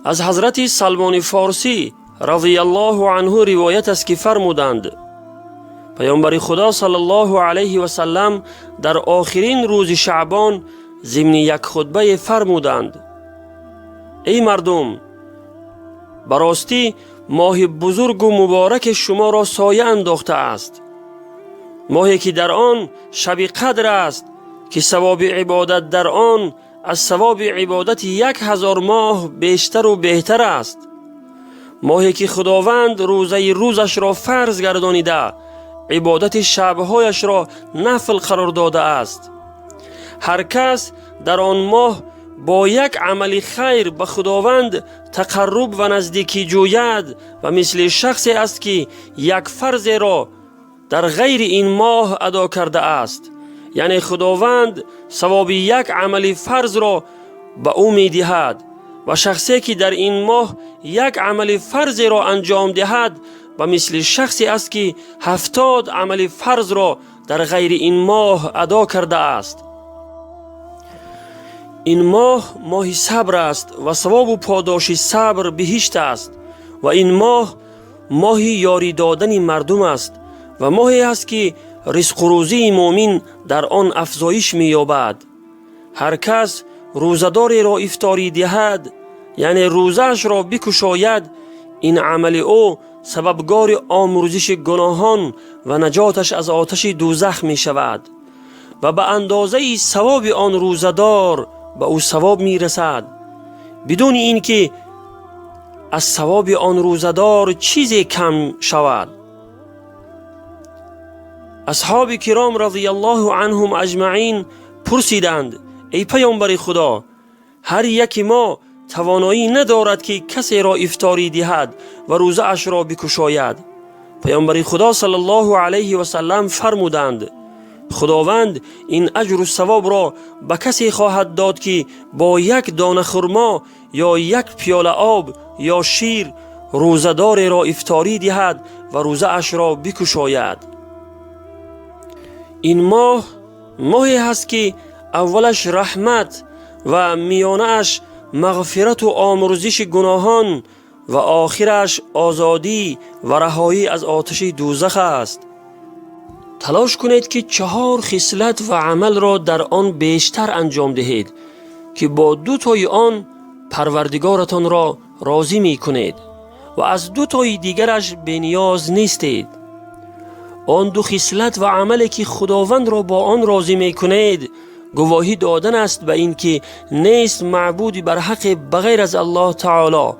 از حضرت سلمان فارسی رضی الله عنه روایت است که فرمودند پیامبر خدا صلی الله علیه و سلم در آخرین روز شعبان ضمن یک خطبه فرمودند: ای مردم، براستی ماه بزرگ و مبارک شما را سایه انداخته است، ماهی که در آن شب قدر است که ثواب عبادت در آن از ثواب عبادت 1000 ماه بیشتر و بهتر است، ماهی که خداوند روزه روزش را فرض گردانیده عبادت شبهایش را نفل قرار داده است. هر کس در آن ماه با یک عمل خیر به خداوند تقرب و نزدیکی جوید و مثل شخصی است که یک فرض را در غیر این ماه ادا کرده است، یعنی خداوند ثواب یک عمل فرض را به او می دهد و شخصی که در این ماه یک عمل فرض را انجام دهد و مثل شخصی است که 70 عمل فرض را در غیر این ماه ادا کرده است. این ماه ماه صبر است و ثواب و پاداش صبر بهشت است و این ماه ماه یاری دادن مردم است و ماهی است که رزق و روزی مؤمن در آن افزایش می‌یابد. هر کس روزداری را افطاری دهد، یعنی روزش را بکشاید، این عمل او سببگار آمرزش گناهان و نجاتش از آتش دوزخ می شود و به اندازه ثواب آن روزدار به او ثواب می رسد، بدون اینکه از ثواب آن روزدار چیزی کم شود. اصحاب کرام رضی الله عنهم اجمعین پرسیدند: ای پیامبر خدا، هر یک ما توانایی ندارد که کسی را افطاری دهد و روزه اش را بکشاید. پیامبر خدا صلی الله علیه و سلم فرمودند: خداوند این اجر و ثواب را به کسی خواهد داد که با یک دانه خرما یا یک پیاله آب یا شیر روزدار را افطاری دهد و روزه اش را بکشاید. این ماه ماهی هست که اولش رحمت و میانه اش مغفرت و آمرزش گناهان و آخرش آزادی و رهایی از آتش دوزخ است. تلاش کنید که 4 خصلت و عمل را در آن بیشتر انجام دهید که با 2 تای آن پروردگارتان را راضی می کنید و از 2 تای دیگرش بینیاز نیستید. آن 2 خصلت و عملی که خداوند را با آن راضی می کنید گواهی دادن است به این که نیست معبودی بر حق بغیر از الله تعالی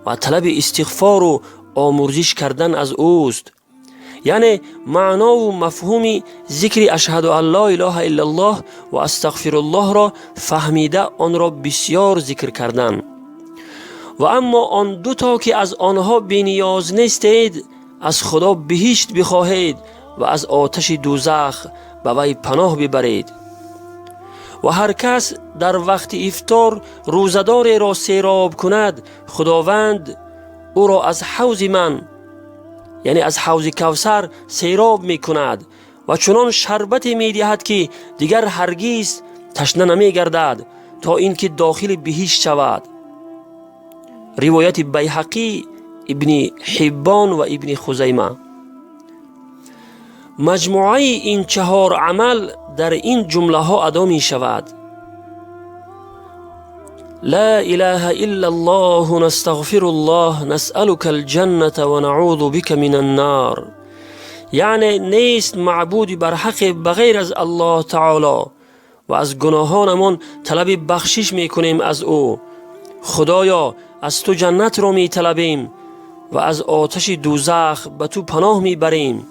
و طلب استغفار و آمرزش کردن از اوست. یعنی معنا و مفهوم ذکر اشهد ان لا اله الا الله و استغفر الله را فهمیده آن را بسیار ذکر کردن. و اما آن 2 تا که از آنها بینیاز نیستید، از خدا بهشت بخواهید و از آتش دوزخ به وی پناه ببرید. و هر کس در وقت افطار روزدار را سیراب کند، خداوند او را از حوض من، یعنی از حوض کوثر سیراب می کند و چنان شربت می دهد که دیگر هرگز تشنه نمی گردد تا اینکه داخل بهشت شود. روایت بیهقی، ابن حبان و ابن خزیمه. مجموعه این 4 عمل در این جمله ها ادا می شود: لا اله الا الله نستغفر الله نسألك الجنة و نعوذ بك من النار. یعنی نیست معبودی بر حق بغیر از الله تعالی و از گناهانمان طلب بخشش می کنیم از او. خدایا از تو جنت را می طلبیم و از آتش دوزخ به تو پناه می بریم.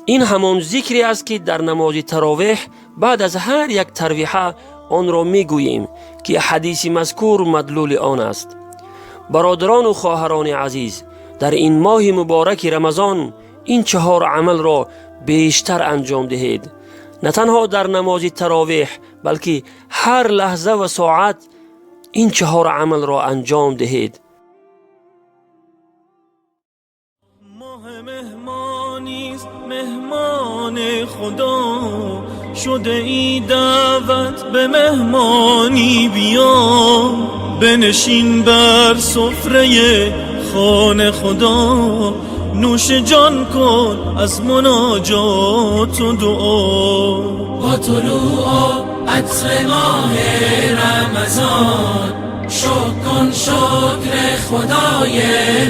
این همان ذکری است که در نماز تراویح بعد از هر یک تراویحه آن را می گوییم که حدیث مذکور مدلول آن است. برادران و خواهران عزیز، در این ماه مبارک رمضان این 4 عمل را بیشتر انجام دهید. نه تنها در نماز تراویح بلکه هر لحظه و ساعت این 4 عمل را انجام دهید. مهمان خدا شده ای دعوت به مهمانی بیا، بنشین بر سفره خانه خدا، نوش جان کن از مناجات و دعا. با طلوع عطر ماه رمضان شکر کن شکر خدای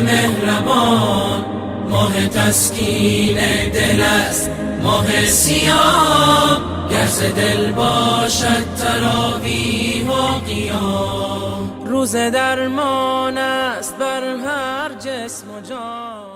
مهربان. ماه تسکین دل است ماه سیاه، گر ز دل باشد تراویح و قیام. روز درمان است بر هر جسم و جان.